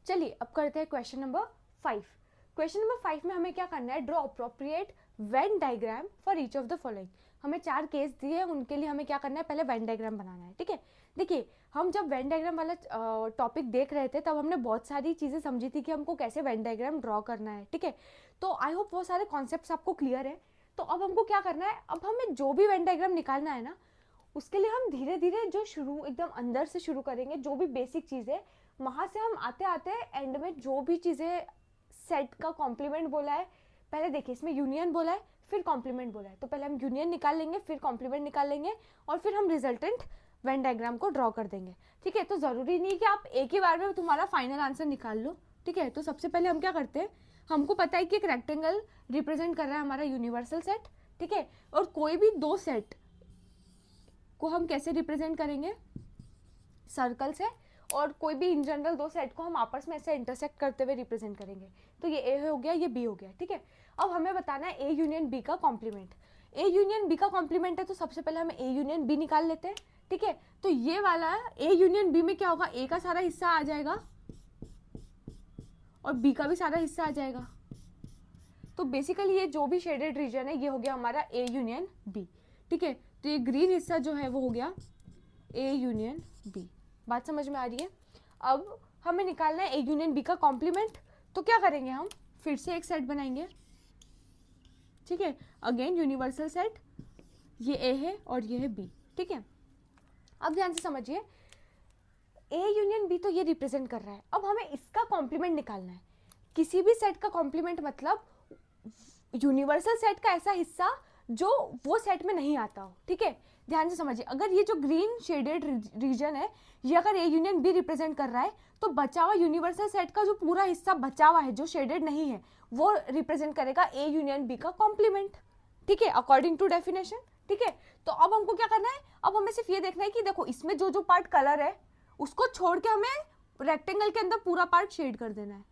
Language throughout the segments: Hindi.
चलिए अब करते हैं क्वेश्चन नंबर 5। क्वेश्चन नंबर 5 में हमें क्या करना है, draw appropriate Venn diagram for each of the following. हमें 4 केस दिए हैं, उनके लिए हमें क्या करना है, पहले वेन डायग्राम बनाना है। ठीक है, देखिए हम जब वेन डायग्राम वाला टॉपिक देख रहे थे तब हमने बहुत सारी चीज़ें समझी थी कि हमको कैसे वेन डायग्राम ड्रॉ करना है। ठीक है, तो आई होप वो सारे कॉन्सेप्ट्स आपको क्लियर है। तो अब हमको क्या करना है, अब हमें जो भी वेन डायग्राम निकालना है ना, उसके लिए हम धीरे धीरे जो शुरू एकदम अंदर से शुरू करेंगे, जो भी बेसिक चीज़ें, वहाँ से हम आते आते एंड में जो भी चीज़ें सेट का कॉम्प्लीमेंट बोला है, पहले देखिए इसमें यूनियन बोला है फिर कॉम्प्लीमेंट बोला है, तो पहले हम यूनियन निकाल लेंगे फिर कॉम्प्लीमेंट निकाल लेंगे और फिर हम रिजल्टेंट वेन डायग्राम को ड्रॉ कर देंगे। ठीक है, तो ज़रूरी नहीं कि आप एक ही बार में तुम्हारा फाइनल आंसर निकाल लो। ठीक है, तो सबसे पहले हम क्या करते हैं, हमको पता है कि एक रेक्टेंगल रिप्रेजेंट कर रहा है हमारा यूनिवर्सल सेट। ठीक है, और कोई भी दो सेट को हम कैसे रिप्रेजेंट करेंगे, सर्कल से, और कोई भी इन जनरल दो सेट को हम आपस में ऐसे इंटरसेक्ट करते हुए रिप्रेजेंट करेंगे। तो ये ए हो गया, ये बी हो गया। ठीक है, अब हमें बताना है ए यूनियन बी का कॉम्प्लीमेंट। ए यूनियन बी का कॉम्प्लीमेंट है तो सबसे पहले हम ए यूनियन बी निकाल लेते हैं। ठीक है, तो ये वाला ए यूनियन बी में क्या होगा, ए का सारा हिस्सा आ जाएगा और बी का भी सारा हिस्सा आ जाएगा। तो बेसिकली ये जो भी शेडेड रीजन है ये हो गया हमारा ए यूनियन बी। ठीक है, तो ये ग्रीन हिस्सा जो है वो हो गया ए यूनियन बी। बात समझ में आ रही है। अब हमें निकालना है ए यूनियन बी का कॉम्प्लीमेंट, तो क्या करेंगे, हम फिर से एक सेट बनाएंगे। ठीक है, अगेन यूनिवर्सल सेट, ये ए है और ये है बी। ठीक है, अब ध्यान से समझिए, ए यूनियन बी तो ये रिप्रेजेंट कर रहा है, अब हमें इसका कॉम्प्लीमेंट निकालना है। किसी भी सेट का कॉम्प्लीमेंट मतलब यूनिवर्सल सेट का ऐसा हिस्सा जो वो सेट में नहीं आता हो। ठीक है, ध्यान से समझिए, अगर ये जो ग्रीन शेडेड रीजन है ये अगर ए यूनियन बी रिप्रेजेंट कर रहा है तो बचा हुआ यूनिवर्सल सेट का जो पूरा हिस्सा बचा हुआ है जो शेडेड नहीं है वो रिप्रेजेंट करेगा ए यूनियन बी का कॉम्प्लीमेंट। ठीक है, अकॉर्डिंग टू डेफिनेशन। ठीक है, तो अब हमको क्या करना है, अब हमें सिर्फ ये देखना है कि देखो इसमें जो जो पार्ट कलर है उसको छोड़ के हमें रेक्टेंगल के अंदर पूरा पार्ट शेड कर देना है।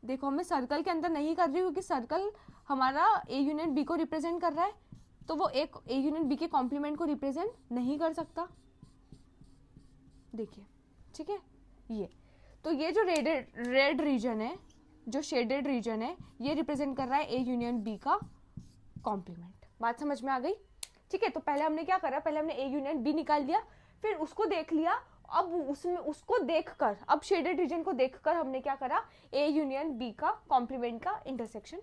देखो मैं सर्कल के अंदर नहीं कर रही हूँ क्योंकि सर्कल हमारा ए यूनियन बी को रिप्रेजेंट कर रहा है, तो वो एक ए यूनियन बी के कॉम्प्लीमेंट को रिप्रेजेंट नहीं कर सकता। देखिए, ठीक है, ये तो ये जो रेड रीजन है, जो शेडेड रीजन है, ये रिप्रेजेंट कर रहा है ए यूनियन बी का कॉम्प्लीमेंट। बात समझ में आ गई। ठीक है, तो पहले हमने क्या करा, पहले हमने ए यूनियन बी निकाल दिया, फिर उसको देख लिया, अब उसमें उसको देखकर, अब शेडेड रीजन को देखकर हमने क्या करा, ए यूनियन बी का कॉम्प्लीमेंट का इंटरसेक्शन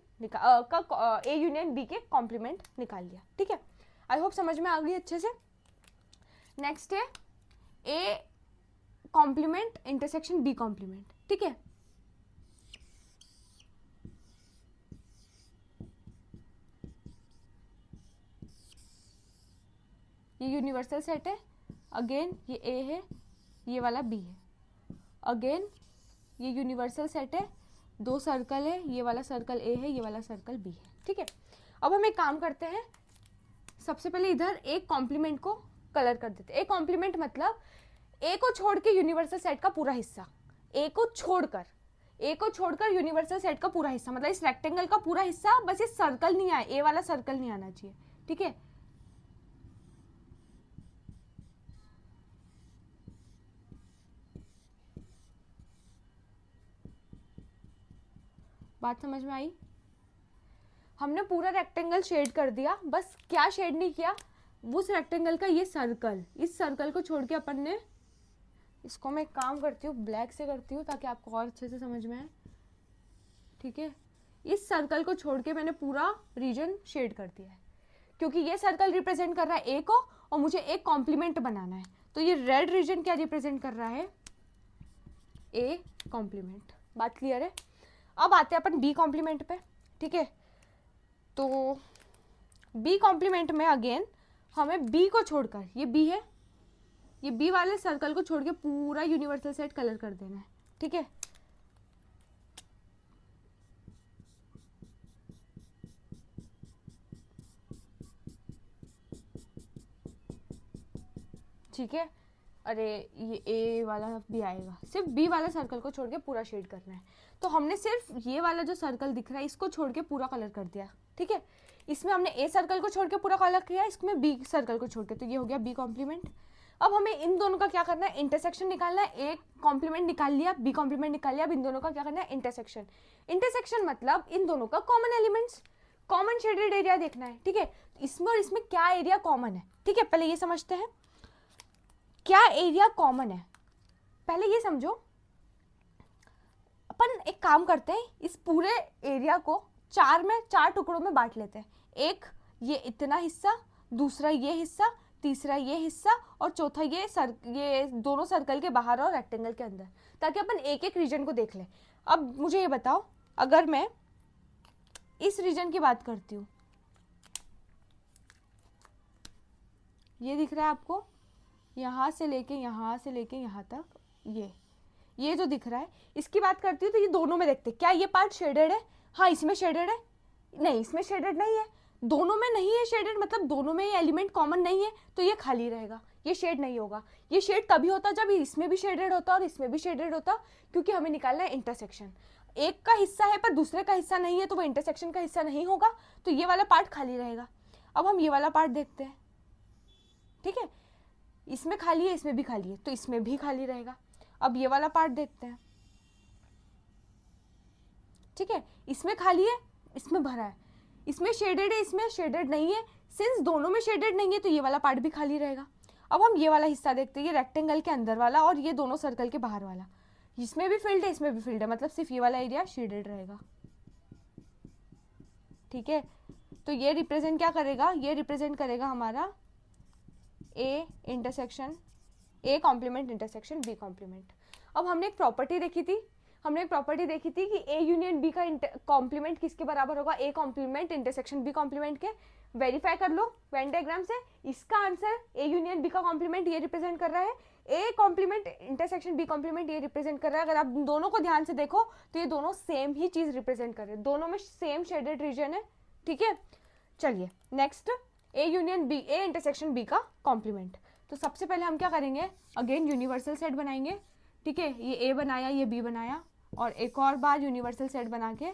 ए यूनियन बी के कॉम्प्लीमेंट निकाल लिया। ठीक है, आई होप समझ में आ गई अच्छे से। नेक्स्ट है A complement intersection B complement. ठीक है, ये यूनिवर्सल सेट है, अगेन ये ए है, ये वाला बी है, अगेन ये यूनिवर्सल सेट है, दो सर्कल है, ये वाला सर्कल ए है, ये वाला सर्कल बी है। ठीक है, अब हम एक काम करते हैं, सबसे पहले इधर एक कॉम्प्लीमेंट को कलर कर देते हैं। एक कॉम्प्लीमेंट मतलब ए को छोड़ के यूनिवर्सल सेट का पूरा हिस्सा, ए को छोड़कर यूनिवर्सल सेट का पूरा हिस्सा, मतलब इस रेक्टेंगल का पूरा हिस्सा, बस ये सर्कल नहीं आए, ए वाला सर्कल नहीं आना चाहिए। ठीक है, बात समझ में आई। हमने पूरा रेक्टेंगल शेड कर दिया, बस क्या शेड नहीं किया, उस रेक्टेंगल का ये सर्कल, इस सर्कल को छोड़ के अपन ने, इसको मैं एक काम करती हूँ ब्लैक से करती हूँ ताकि आपको और अच्छे से समझ में आए। ठीक है, इस सर्कल को छोड़ के मैंने पूरा रीजन शेड कर दिया है, क्योंकि ये सर्कल रिप्रेजेंट कर रहा है ए को और मुझे एक कॉम्प्लीमेंट बनाना है, तो ये रेड रीजन क्या रिप्रेजेंट कर रहा है, ए कॉम्प्लीमेंट। बात क्लियर है। अब आते हैं अपन बी कॉम्प्लीमेंट पे। ठीक है, तो बी कॉम्प्लीमेंट में अगेन हमें बी को छोड़कर, ये बी है, ये बी वाले सर्कल को छोड़ के पूरा यूनिवर्सल सेट कलर कर देना है। ठीक है, ठीक है, अरे ये ए वाला भी आएगा, सिर्फ बी वाला सर्कल को छोड़ के पूरा शेड करना है, तो हमने सिर्फ ये वाला जो सर्कल दिख रहा है इसको छोड़ के पूरा कलर कर दिया। ठीक है, इसमें हमने ए सर्कल को छोड़ के पूरा कलर किया, इसमें बी सर्कल को छोड़ के, तो ये हो गया बी कॉम्प्लीमेंट। अब हमें इन दोनों का क्या करना है, इंटरसेक्शन निकालना है। ए कॉम्प्लीमेंट निकाल लिया, बी कॉम्प्लीमेंट निकाल लिया, अब इन दोनों का क्या करना है, इंटरसेक्शन। इंटरसेक्शन मतलब इन दोनों का common elements, common shaded area देखना है, ठीक है। इसमें और इसमें क्या एरिया कॉमन है, ठीक है, पहले ये समझते हैं क्या एरिया कॉमन है। पहले ये समझो, अपन एक काम करते हैं, इस पूरे एरिया को चार टुकड़ों में बांट लेते हैं। एक ये इतना हिस्सा, दूसरा ये हिस्सा, तीसरा ये हिस्सा और चौथा ये दोनों सर्कल के बाहर और रेक्टेंगल के अंदर, ताकि अपन एक एक रीजन को देख लें। अब मुझे ये बताओ, अगर मैं इस रीजन की बात करती हूँ, ये दिख रहा है आपको, यहाँ से लेके यहाँ तक, ये जो दिख रहा है, इसकी बात करती हूँ तो ये दोनों में देखते हैं, क्या ये पार्ट शेडेड है? हाँ, इसमें शेडेड है। नहीं, इसमें शेडेड नहीं है। दोनों में नहीं है शेडेड, मतलब दोनों में ये एलिमेंट कॉमन नहीं है, तो ये खाली रहेगा, ये शेड नहीं होगा। ये शेड तभी होता जब इसमें भी शेडेड होता और इसमें भी शेडेड होता, क्योंकि हमें निकालना है इंटरसेक्शन। एक का हिस्सा है पर दूसरे का हिस्सा नहीं है, तो वो इंटरसेक्शन का हिस्सा नहीं होगा, तो ये वाला पार्ट खाली रहेगा। अब हम ये वाला पार्ट देखते हैं, ठीक है, इसमें खाली है, इसमें भी खाली है, तो इसमें भी खाली रहेगा। अब ये वाला पार्ट देखते हैं, ठीक है, इसमें खाली है, इसमें भरा है, इसमें शेडेड है, इसमें शेडेड नहीं है। सिंस दोनों में शेडेड नहीं है तो ये वाला पार्ट भी खाली रहेगा। अब हम ये वाला हिस्सा देखते हैं, ये रेक्टेंगल के अंदर वाला और ये दोनों सर्कल के बाहर वाला, इसमें भी फील्ड है, इसमें भी फील्ड है, मतलब सिर्फ ये वाला एरिया शेडेड रहेगा, ठीक है। तो ये रिप्रेजेंट क्या करेगा, ये रिप्रेजेंट करेगा हमारा A intersection, A complement intersection B complement. अब हमने एक प्रॉपर्टी देखी थी कि ए यूनियन बी का कॉम्प्लीमेंट किसके बराबर होगा, A complement intersection B complement के। वेरीफाई कर लो वेन डायग्राम से, इसका आंसर ए यूनियन बी का कॉम्प्लीमेंट ये रिप्रेजेंट कर रहा है, A complement intersection B complement ये रिप्रेजेंट कर रहा है। अगर आप दोनों को ध्यान से देखो तो ये दोनों सेम ही चीज रिप्रेजेंट कर रहे हैं, दोनों में सेम शेडेड रीजन है, ठीक है। चलिए next, A union B, A intersection B का कॉम्प्लीमेंट। तो सबसे पहले हम क्या करेंगे, अगेन यूनिवर्सल सेट बनाएंगे, ठीक है। ये ए बनाया, ये बी बनाया, और एक और बार यूनिवर्सल सेट बना के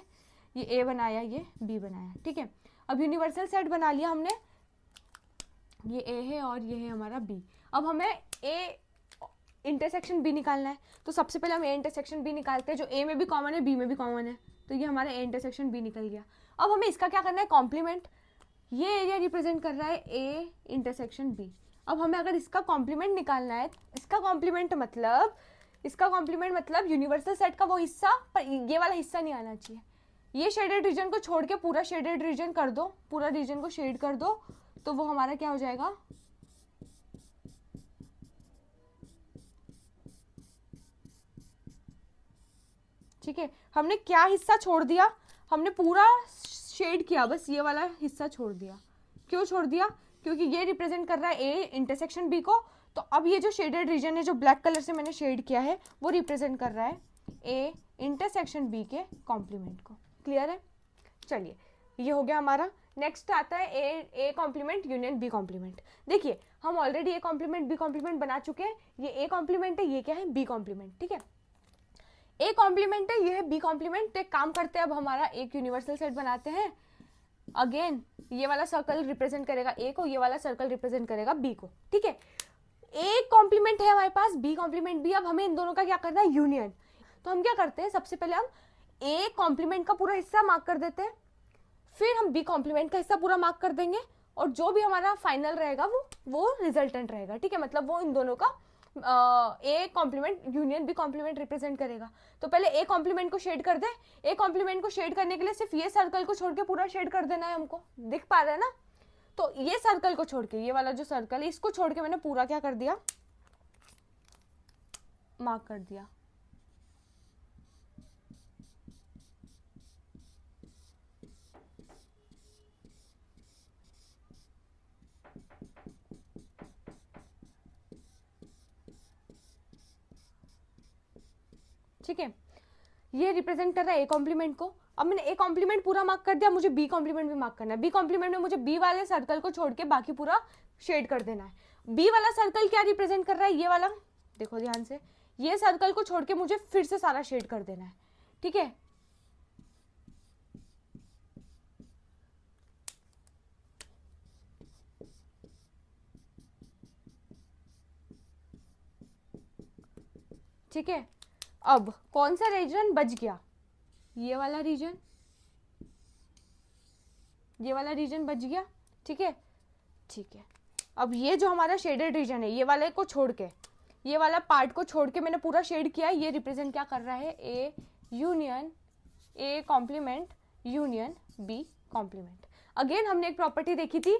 ये ए बनाया, ये बी बनाया, ठीक है। अब यूनिवर्सल सेट बना लिया हमने, ये ए है और ये है हमारा बी। अब हमें ए इंटरसेक्शन बी निकालना है, तो सबसे पहले हम ए इंटरसेक्शन बी निकालते हैं, जो ए में भी कॉमन है बी में भी कॉमन है, तो ये हमारा ए इंटरसेक्शन बी निकल गया। अब हमें इसका क्या करना है, कॉम्प्लीमेंट। ये एरिया रिप्रेजेंट कर रहा है ए इंटरसेक्शन बी। अब हमें अगर इसका कॉम्प्लीमेंट निकालना है, इसका कॉम्प्लीमेंट मतलब यूनिवर्सल सेट का वो हिस्सा, पर ये वाला हिस्सा नहीं आना चाहिए। ये शेडेड रीजन को छोड़ के पूरा शेडेड रीजन कर दो, पूरा रीजन को शेड कर दो, तो वो हमारा क्या हो जाएगा, ठीक है। हमने क्या हिस्सा छोड़ दिया, हमने पूरा शेड किया, बस ये वाला हिस्सा छोड़ दिया। क्यों छोड़ दिया, क्योंकि ये रिप्रेजेंट कर रहा है ए इंटरसेक्शन बी को, तो अब ये जो शेडेड रीजन है, जो ब्लैक कलर से मैंने शेड किया है, वो रिप्रेजेंट कर रहा है ए इंटरसेक्शन बी के कॉम्प्लीमेंट को। क्लियर है? चलिए, ये हो गया हमारा। नेक्स्ट आता है A complement union B complement. देखिए, हम already A complement B complement बना चुके हैं। ये ए कॉम्प्लीमेंट है, ये क्या है, बी कॉम्प्लीमेंट, ठीक है। ए कॉम्प्लीमेंट है, ये है बी कॉम्प्लीमेंट। एक काम करते हैं, अब हमारा एक यूनिवर्सल सेट बनाते हैं। अगेन ये वाला सर्कल रिप्रेजेंट करेगा ए को, ये वाला सर्कल रिप्रेजेंट करेगा बी को, ठीक है। ए कॉम्प्लीमेंट है हमारे पास, बी कॉम्प्लीमेंट भी। अब हमें इन दोनों का क्या करना है, यूनियन। तो हम क्या करते हैं, सबसे पहले हम ए कॉम्प्लीमेंट का पूरा हिस्सा मार्क कर देते हैं, फिर हम बी कॉम्प्लीमेंट का हिस्सा पूरा मार्क कर देंगे, और जो भी हमारा फाइनल रहेगा वो रिजल्टेंट रहेगा, ठीक है। मतलब वो इन दोनों का A complement union B complement represent करेगा। तो पहले ए कॉम्प्लीमेंट को शेड कर दे। ए कॉम्प्लीमेंट को शेड करने के लिए सिर्फ ये सर्कल को छोड़ के पूरा शेड कर देना है हमको, दिख पा रहा है ना। तो ये सर्कल को छोड़ के, ये वाला जो सर्कल है, इसको छोड़ के मैंने पूरा क्या कर दिया, मार्क कर दिया। ठीक है, ये रिप्रेजेंट कर रहा है ए कॉम्प्लीमेंट को। अब मैंने ए कॉम्प्लीमेंट पूरा मार्क कर दिया, मुझे बी कॉम्प्लीमेंट भी मार्क करना है। बी कॉम्प्लीमेंट में मुझे बी वाले सर्कल को छोड़ के बाकी पूरा शेड कर देना है। बी वाला सर्कल क्या रिप्रेजेंट कर रहा है, ये वाला, देखो ध्यान से, ये सर्कल को छोड़ के मुझे फिर से सारा शेड कर देना है, ठीक है। ठीक है। अब कौन सा रीजन बच गया, ये वाला रीजन, ये वाला रीजन बच गया, ठीक है। ठीक है, अब ये जो हमारा शेडेड रीजन है, ये वाले को छोड़ के, ये वाला पार्ट को छोड़ के मैंने पूरा शेड किया, ये रिप्रेजेंट क्या कर रहा है, A union A complement union B complement. Again हमने एक प्रॉपर्टी देखी थी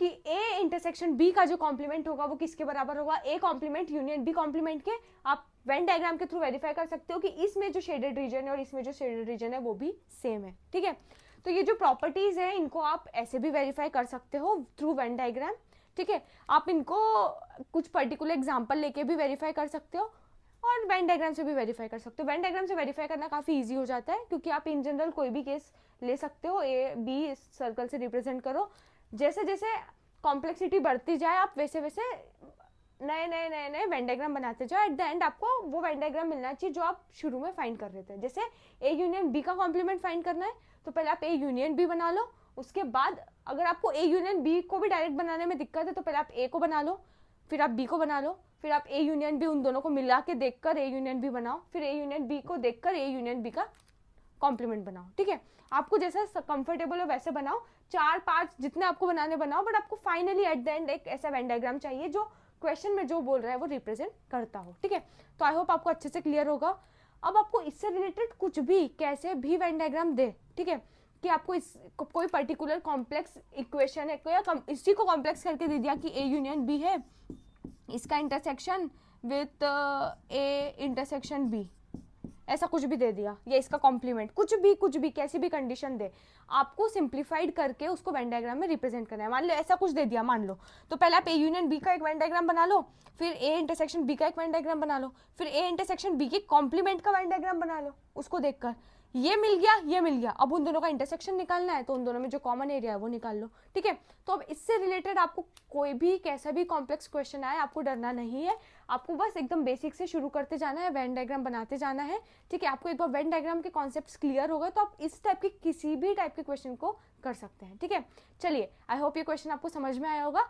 कि ए इंटरसेक्शन बी का जो कॉम्प्लीमेंट होगा वो किसके बराबर होगा, A complement union B complement के। आप वेन डायग्राम के थ्रू वेरीफाई कर सकते हो कि इसमें जो शेडेड रीजन है और इसमें जो शेडेड रीजन है वो भी सेम है, ठीक है। तो ये जो प्रॉपर्टीज है इनको आप ऐसे भी वेरीफाई कर सकते हो थ्रू वेन डायग्राम, ठीक है। आप इनको कुछ पर्टिकुलर एग्जांपल लेके भी वेरीफाई कर सकते हो और वेन डायग्राम से भी वेरीफाई कर सकते हो। वेन डायग्राम से वेरीफाई करना काफ़ी इजी हो जाता है क्योंकि आप इन जनरल कोई भी केस ले सकते हो, ए बी सर्कल से रिप्रेजेंट करो, जैसे जैसे कॉम्प्लेक्सिटी बढ़ती जाए आप वैसे वैसे नए नए नए नए वेन डायग्राम बनाते जाओ। एट द एंड आपको वो वेन डायग्राम मिलना चाहिए जो आप शुरू में फाइंड कर रहे थे। जैसे ए यूनियन बी का कॉम्प्लीमेंट फाइंड करना है तो पहले आप ए यूनियन बी बना लो, उसके बाद अगर आपको ए यूनियन बी को भी डायरेक्ट बनाने में दिक्कत है तो पहले आप ए को बना लो, फिर आप बी को बना लो, फिर आप ए यूनियन बी उन दोनों को मिला के देखकर ए यूनियन बी बनाओ, फिर ए यूनियन बी को देखकर ए यूनियन बी का कॉम्प्लीमेंट बनाओ, ठीक है। आपको जैसा कंफर्टेबल हो वैसे बनाओ, 4-5 जितने आपको बनाने बनाओ, बट आपको फाइनली एट द एंड एक ऐसा वेन डायग्राम चाहिए जो क्वेश्चन में जो बोल रहा है वो रिप्रेजेंट करता हो, ठीक है। तो आई होप आपको अच्छे से क्लियर होगा। अब आपको इससे रिलेटेड कुछ भी कैसे भी वेन डायग्राम दे, ठीक है, कि आपको इस कोई पर्टिकुलर कॉम्प्लेक्स इक्वेशन है या इसी को कॉम्प्लेक्स करके दे दिया कि ए यूनियन बी है, इसका intersection with A intersection B, ऐसा कुछ भी दे दिया, या इसका कॉम्प्लीमेंट, कुछ भी कैसी भी कंडीशन दे, आपको सिंप्लीफाइड करके उसको वेन डायग्राम में रिप्रेजेंट करना है। मान लो ऐसा कुछ दे दिया, मान लो, तो पहले आप ए यूनियन बी का एक वेन डायग्राम बना लो, फिर ए इंटरसेक्शन बी का एक वेन डायग्राम बना लो, फिर ए इंटरसेक्शन बी के कॉम्प्लीमेंट का वेन डायग्राम बना लो, उसको देखकर ये मिल गया, ये मिल गया, अब उन दोनों का इंटरसेक्शन निकालना है तो उन दोनों में जो कॉमन एरिया है वो निकाल लो, ठीक है। तो अब इससे रिलेटेड आपको कोई भी कैसा भी कॉम्प्लेक्स क्वेश्चन आए आपको डरना नहीं है, आपको बस एकदम बेसिक से शुरू करते जाना है, वेन डायग्राम बनाते जाना है, ठीक है। आपको एक बार वेन डायग्राम के कॉन्सेप्ट्स क्लियर हो गए तो आप इस टाइप के किसी भी टाइप के क्वेश्चन को कर सकते हैं, ठीक है। चलिए, आई होप ये क्वेश्चन आपको समझ में आया होगा।